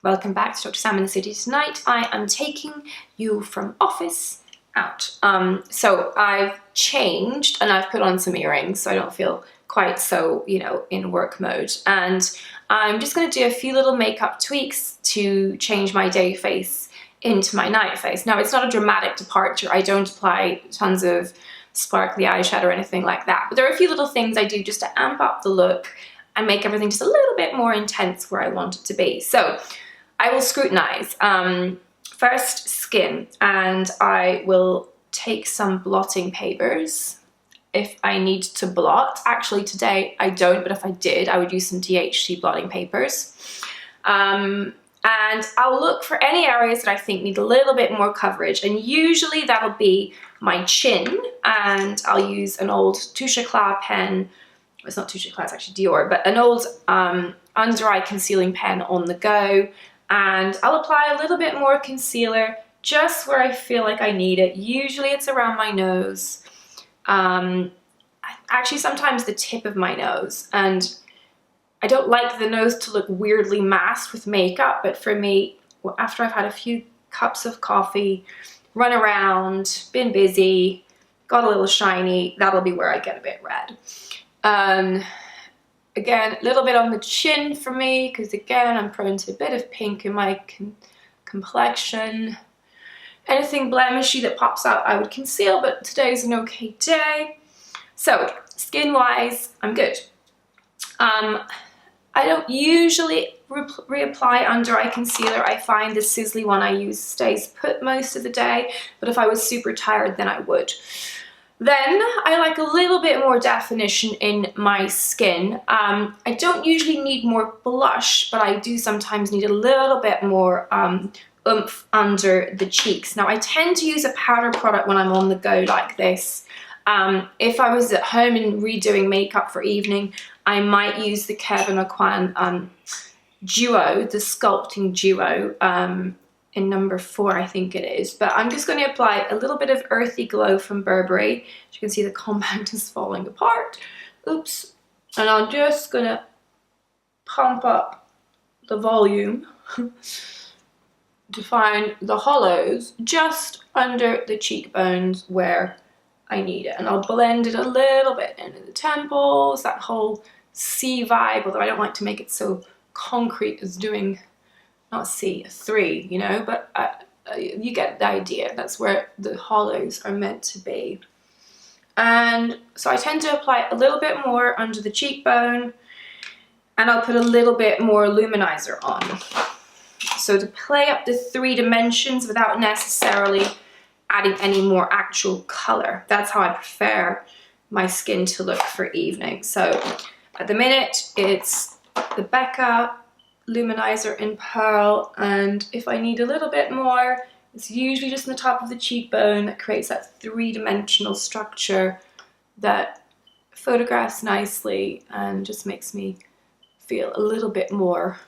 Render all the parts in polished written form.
Welcome back to Dr. Sam in the City. Tonight I am taking you from office out. So I've changed and I've put on some earrings so I don't feel quite so, you know, in work mode. And I'm just going to do a few little makeup tweaks to change my day face into my night face. Now, it's not a dramatic departure. I don't apply tons of sparkly eyeshadow or anything like that. But there are a few little things I do just to amp up the look and make everything just a little bit more intense where I want it to be. So I will scrutinize. First, skin, and I will take some blotting papers if I need to blot. Actually, today I don't, but if I did, I would use some DHC blotting papers. And I'll look for any areas that I think need a little bit more coverage, and usually that'll be my chin, and I'll use an old Touche Eclat pen. It's not Touche Eclat, it's actually Dior, but an old under eye concealing pen on the go, and I'll apply a little bit more concealer just where I feel like I need it. Usually it's around my nose, actually sometimes the tip of my nose, and I don't like the nose to look weirdly masked with makeup, but for me, after I've had a few cups of coffee, run around, been busy, got a little shiny, that'll be where I get a bit red. Again, a little bit on the chin for me, because again, I'm prone to a bit of pink in my complexion. Anything blemishy that pops out, I would conceal, but today's an okay day. So, skin-wise, I'm good. I don't usually reapply under eye concealer. I find the Sisley one I use stays put most of the day, but if I was super tired, then I would. Then I like a little bit more definition in my skin. I don't usually need more blush, but I do sometimes need a little bit more oomph under the cheeks. Now, I tend to use a powder product when I'm on the go like this. If I was at home and redoing makeup for evening, I might use the Kevyn Aucoin Duo, the Sculpting Duo, in number 4, I think it is. But I'm just going to apply a little bit of Earthy Glow from Burberry. As you can see, the compact is falling apart. Oops. And I'm just going to pump up the volume to find the hollows just under the cheekbones where I need it. And I'll blend it a little bit into the temples, that whole C vibe, although I don't like to make it so concrete as doing, not C, a 3, you know, but you get the idea. That's where the hollows are meant to be. And so I tend to apply a little bit more under the cheekbone, and I'll put a little bit more luminizer on. So to play up the 3 dimensions without necessarily adding any more actual color. That's how I prefer my skin to look for evening. So at the minute, it's the Becca luminizer in Pearl, and if I need a little bit more, it's usually just on the top of the cheekbone that creates that 3-dimensional structure that photographs nicely and just makes me feel a little bit more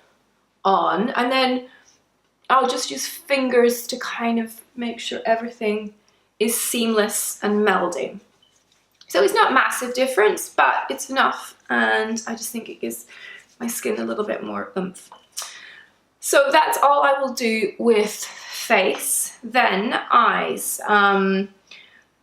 on. And then I'll just use fingers to kind of make sure everything is seamless and melding. So it's not a massive difference, but it's enough, and I just think it gives my skin a little bit more oomph. So that's all I will do with face. Then eyes. My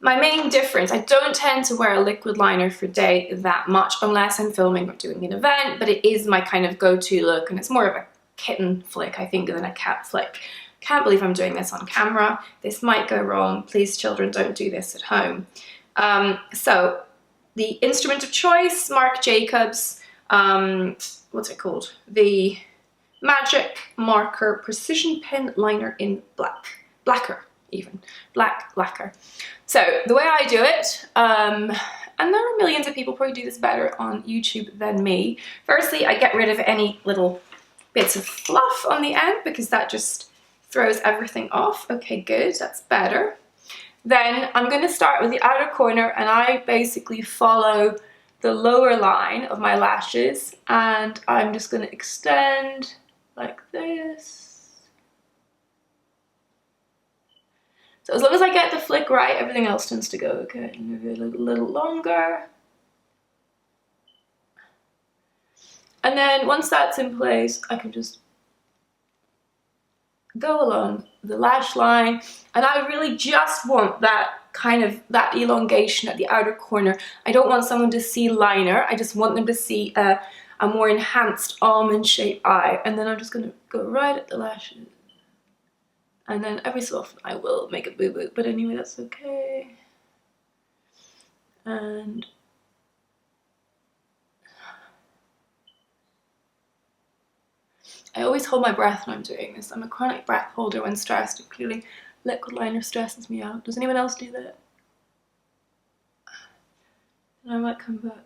main difference, I don't tend to wear a liquid liner for day that much unless I'm filming or doing an event, but it is my kind of go-to look, and it's more of a kitten flick, I think, than a cat flick. Can't believe I'm doing this on camera. This might go wrong. Please, children, don't do this at home. So the instrument of choice, Marc Jacobs, what's it called? The Magic Marker Precision Pen Liner in Blacker. So the way I do it, and there are millions of people probably do this better on YouTube than me. Firstly, I get rid of any little bits of fluff on the end because that just throws everything off. Okay, good, that's better. Then I'm going to start with the outer corner, and I basically follow the lower line of my lashes, and I'm just going to extend like this. So as long as I get the flick right, everything else tends to go okay. Maybe a little longer. And then once that's in place, I can just go along the lash line, and I really just want that kind of, that elongation at the outer corner. I don't want someone to see liner, I just want them to see a more enhanced almond shaped eye. And then I'm just going to go right at the lashes, and then every so often I will make a boo-boo, but anyway, that's okay. And I always hold my breath when I'm doing this. I'm a chronic breath holder when stressed, and clearly liquid liner stresses me out. Does anyone else do that? And I might come back.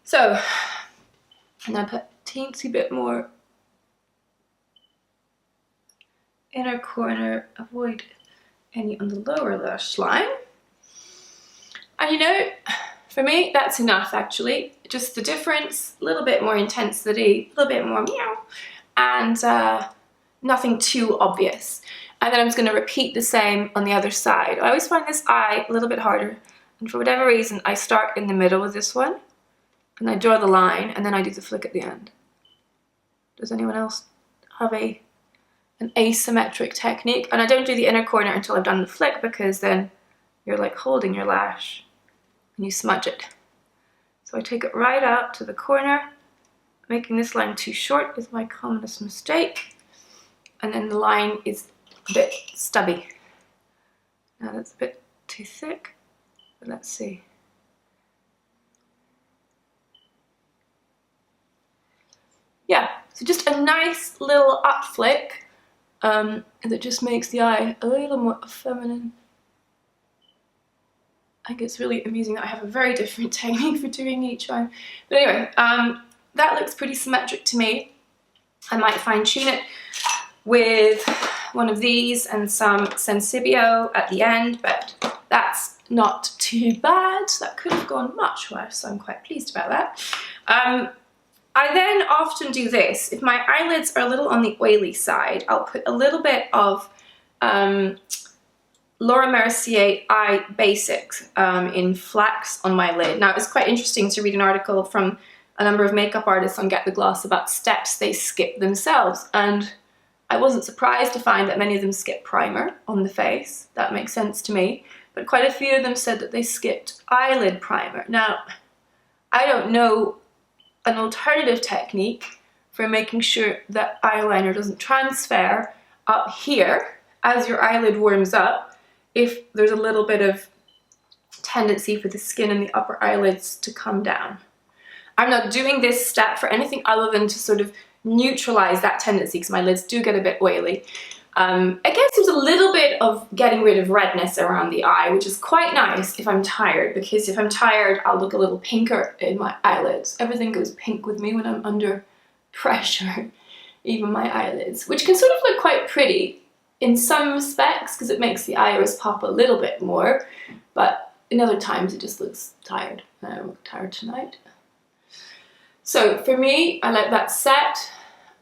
So, and I put a teensy bit more inner corner, avoid any on the lower lash line. And you know, for me, that's enough actually. Just the difference, a little bit more intensity, a little bit more meow, and nothing too obvious. And then I'm just going to repeat the same on the other side. I always find this eye a little bit harder, and for whatever reason, I start in the middle with this one, and I draw the line, and then I do the flick at the end. Does anyone else have an asymmetric technique? And I don't do the inner corner until I've done the flick, because then you're like holding your lash and you smudge it. So I take it right out to the corner. Making this line too short is my commonest mistake. And then the line is a bit stubby. Now that's a bit too thick, but let's see. Yeah, so just a nice little up flick that just makes the eye a little more feminine. I think it's really amusing that I have a very different technique for doing each eye. But anyway, that looks pretty symmetric to me. I might fine tune it with one of these and some Sensibio at the end, but that's not too bad. That could have gone much worse, so I'm quite pleased about that. I then often do this. If my eyelids are a little on the oily side, I'll put a little bit of Laura Mercier Eye Basics in Flax on my lid. Now, it's quite interesting to read an article from a number of makeup artists on Get the Gloss about steps they skip themselves, and I wasn't surprised to find that many of them skip primer on the face. That makes sense to me, but quite a few of them said that they skipped eyelid primer. Now, I don't know an alternative technique for making sure that eyeliner doesn't transfer up here as your eyelid warms up if there's a little bit of tendency for the skin in the upper eyelids to come down. I'm not doing this step for anything other than to sort of neutralize that tendency, because my lids do get a bit oily. I guess there's a little bit of getting rid of redness around the eye, which is quite nice if I'm tired, because if I'm tired, I'll look a little pinker in my eyelids. Everything goes pink with me when I'm under pressure, even my eyelids, which can sort of look quite pretty in some respects because it makes the iris pop a little bit more, but in other times it just looks tired. I look tired tonight. So for me, I let that set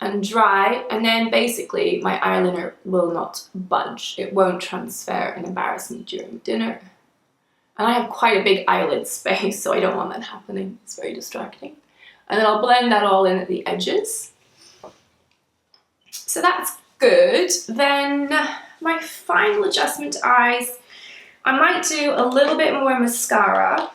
and dry, and then basically my eyeliner will not budge. It won't transfer and embarrass me during dinner. And I have quite a big eyelid space, so I don't want that happening. It's very distracting. And then I'll blend that all in at the edges. So that's good. Then my final adjustment to eyes, I might do a little bit more mascara.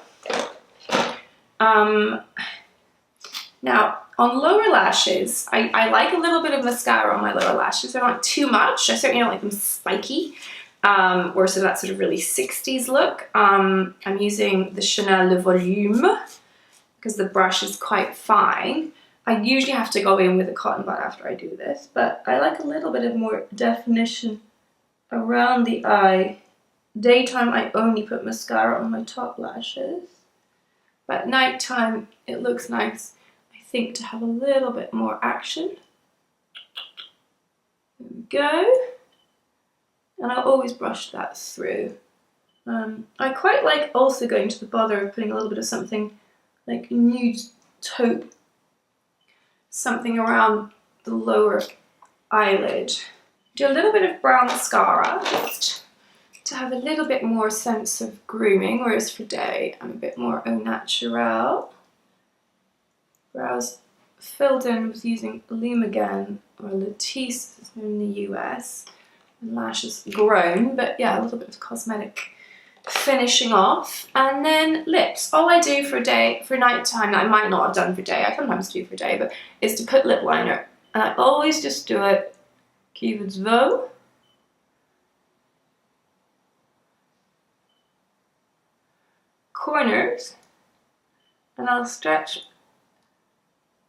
Now, on lower lashes, I like a little bit of mascara on my lower lashes. They're not too much. I certainly don't like them spiky, or so that sort of really 60s look. I'm using the Chanel Le Volume because the brush is quite fine. I usually have to go in with a cotton bud after I do this, but I like a little bit of more definition around the eye. Daytime, I only put mascara on my top lashes, but nighttime, it looks nice, I think, to have a little bit more action. There we go. And I'll always brush that through. I quite like also going to the bother of putting a little bit of something like nude taupe, something around the lower eyelid. Do a little bit of brown mascara just to have a little bit more sense of grooming, whereas for day I'm a bit more au naturel. Brows filled in was using Lumigan, or Latisse as known in the US. And lashes grown, but yeah, a little bit of cosmetic finishing off. And then lips. All I do for night time, I might not have done for day, I sometimes do for day, but is to put lip liner. And I always just do it Cupid's bow. Corners. And I'll stretch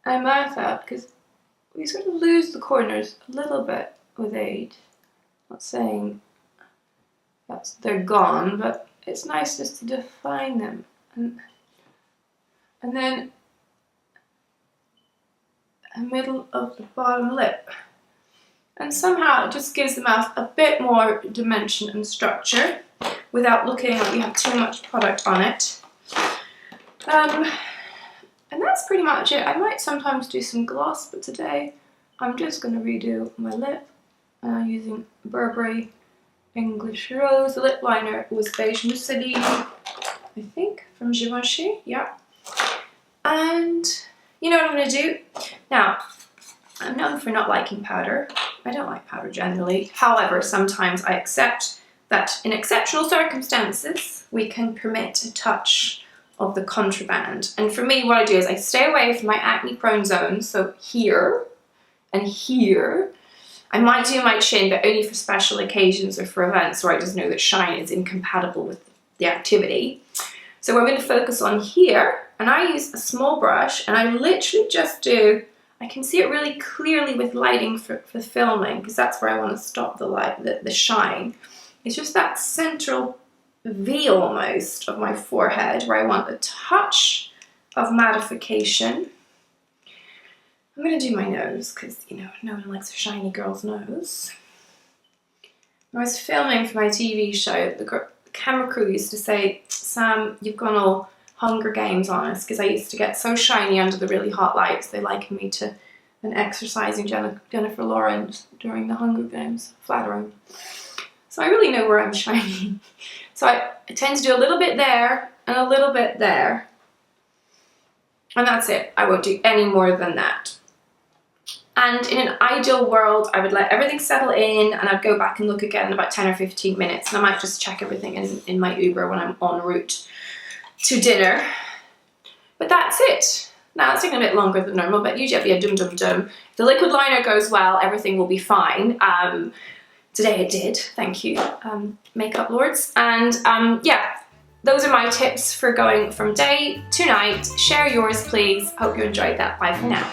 my mouth out because we sort of lose the corners a little bit with age. Not saying they're gone, but it's nice just to define them. And then the middle of the bottom lip. And somehow it just gives the mouth a bit more dimension and structure without looking like you have too much product on it. And that's pretty much it. I might sometimes do some gloss, but today I'm just going to redo my lip using Burberry English Rose. The lip liner was Beige Mousseline, I think, from Givenchy, yeah. And you know what I'm going to do? Now, I'm known for not liking powder. I don't like powder generally. However, sometimes I accept that in exceptional circumstances, we can permit a touch of the contraband. And for me, what I do is I stay away from my acne-prone zones, so here and here. I might do my chin, but only for special occasions or for events where I just know that shine is incompatible with the activity. So we're going to focus on here, and I use a small brush, and I literally just do, I can see it really clearly with lighting for filming, because that's where I want to stop the light, the shine. It's just that central V almost of my forehead where I want a touch of mattification. I'm going to do my nose because, you know, no one likes a shiny girl's nose. When I was filming for my TV show, the camera crew used to say, "Sam, you've gone all Hunger Games on us," because I used to get so shiny under the really hot lights. They likened me to an exercising Jennifer Lawrence during the Hunger Games. Flattering. So I really know where I'm shiny. So I tend to do a little bit there and a little bit there. And that's it. I won't do any more than that. And in an ideal world, I would let everything settle in and I'd go back and look again in about 10 or 15 minutes. And I might just check everything in my Uber when I'm en route to dinner. But that's it. Now it's taking a bit longer than normal, but usually it'll be a dum-dum-dum. If the liquid liner goes well, everything will be fine. Today it did, thank you, makeup lords. And yeah, those are my tips for going from day to night. Share yours, please. Hope you enjoyed that. Bye for now.